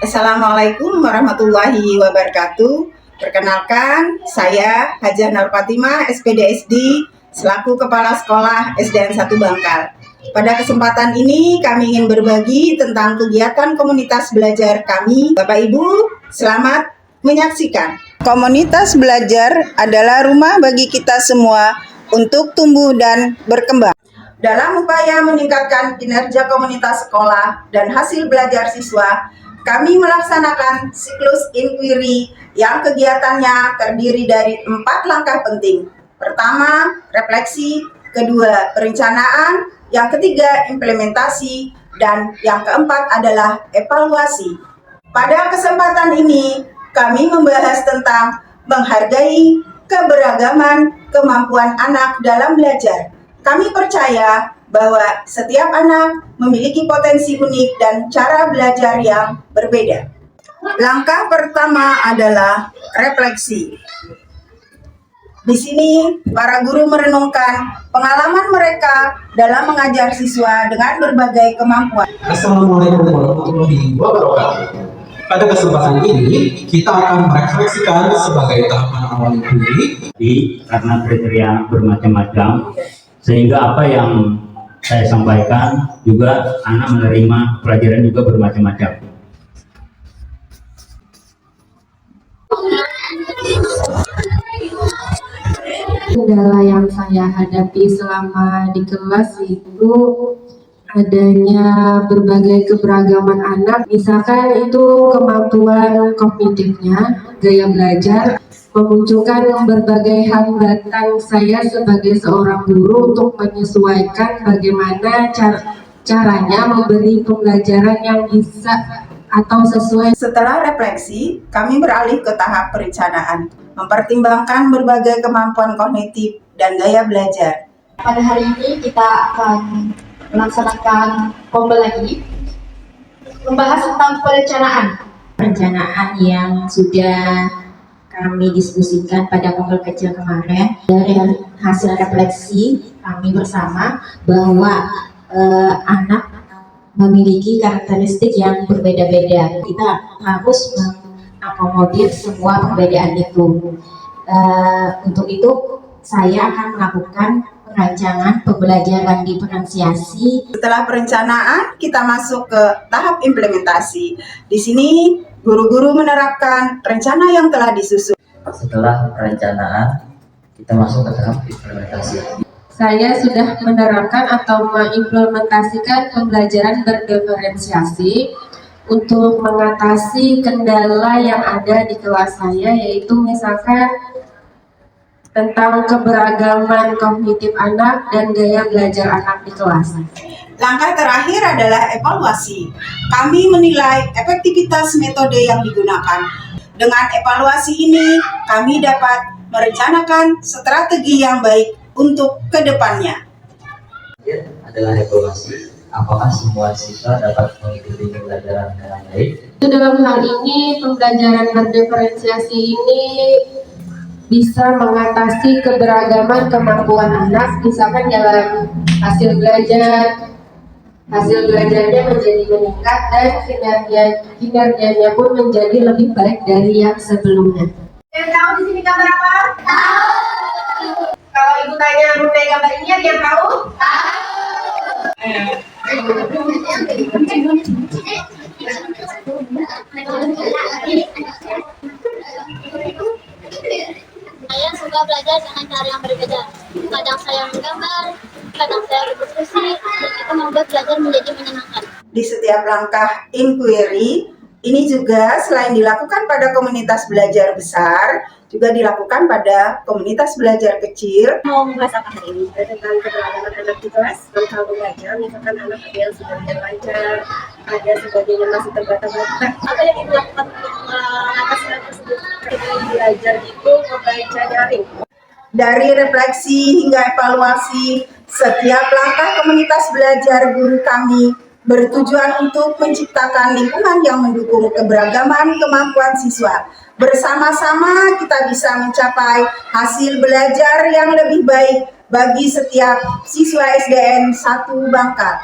Assalamualaikum warahmatullahi wabarakatuh. Perkenalkan, saya Hajah Nur Fatimah, SPDSD, selaku Kepala Sekolah SDN 1 Bangkal. Pada kesempatan ini kami ingin berbagi tentang kegiatan komunitas belajar kami. Bapak Ibu, selamat menyaksikan. Komunitas belajar adalah rumah bagi kita semua untuk tumbuh dan berkembang. Dalam upaya meningkatkan kinerja komunitas sekolah dan hasil belajar siswa, kami melaksanakan siklus inquiry yang kegiatannya terdiri dari 4 langkah penting. Pertama, refleksi, kedua, perencanaan, yang ketiga, implementasi, dan yang keempat adalah evaluasi. Pada kesempatan ini, kami membahas tentang menghargai keberagaman kemampuan anak dalam belajar. Kami percaya bahwa setiap anak memiliki potensi unik dan cara belajar yang berbeda. Langkah pertama adalah refleksi. Di sini, para guru merenungkan pengalaman mereka dalam mengajar siswa dengan berbagai kemampuan. Assalamualaikum warahmatullahi wabarakatuh. Pada kesempatan ini, kita akan merefleksikan sebagai tahapan awal inquiry. Karena kriteria bermacam-macam, sehingga apa yang saya sampaikan juga anak menerima pelajaran juga bermacam-macam. Kendala yang saya hadapi selama di kelas itu adanya berbagai keberagaman anak, misalkan itu kemampuan kognitifnya, gaya belajar, memunculkan berbagai hambatan saya sebagai seorang guru untuk menyesuaikan bagaimana caranya memberi pembelajaran yang bisa atau sesuai. Setelah refleksi, kami beralih ke tahap perencanaan, mempertimbangkan berbagai kemampuan kognitif dan gaya belajar. Pada hari ini kita akan melaksanakan pombel lagi, membahas tentang perencanaan yang sudah kami diskusikan pada pombel kecil kemarin. Dari hasil refleksi kami bersama bahwa anak memiliki karakteristik yang berbeda-beda. Kita harus mengakomodir semua perbedaan itu. Untuk itu saya akan melakukan perancangan pembelajaran diferensiasi. Setelah perencanaan, kita masuk ke tahap implementasi. Di sini, guru-guru menerapkan rencana yang telah disusun. Setelah perencanaan, kita masuk ke tahap implementasi. Saya sudah menerapkan atau mengimplementasikan pembelajaran berdiferensiasi untuk mengatasi kendala yang ada di kelas saya, yaitu misalkan tentang keberagaman kognitif anak dan gaya belajar anak di kelas. Langkah terakhir adalah evaluasi. Kami menilai efektivitas metode yang digunakan. Dengan evaluasi ini, kami dapat merencanakan strategi yang baik untuk kedepannya. Adalah evaluasi. Apakah semua siswa dapat mengikuti pembelajaran dengan baik? Dalam hal ini, pembelajaran berdiferensiasi ini bisa mengatasi keberagaman kemampuan anak, misalkan dalam hasil belajarnya menjadi meningkat dan kinerjanya pun menjadi lebih baik dari yang sebelumnya. Yang tahu di sini gambar apa? Tahu. Kalau ibu tanya Bunda gambar ini, dia tahu? Tahu. Saya suka belajar dengan cara yang berbeda. Kadang saya menggambar, kadang saya berdiskusi, dan itu membuat belajar menjadi menyenangkan. Di setiap langkah inquiry, ini juga selain dilakukan pada komunitas belajar besar, juga dilakukan pada komunitas belajar kecil. Mau membahas apa hari ini? Tentang keberagaman anak di kelas, tentang belajar, misalkan anak ada yang sudah lancar, ada sebagian yang masih terbata-bata. Apa yang ibu lakukan untuk mengatasi hal tersebut? Ketika belajar itu membaca daring. Dari refleksi hingga evaluasi, setiap langkah komunitas belajar guru kami bertujuan untuk menciptakan lingkungan yang mendukung keberagaman kemampuan siswa. Bersama-sama kita bisa mencapai hasil belajar yang lebih baik bagi setiap siswa SDN 1 Bangkal.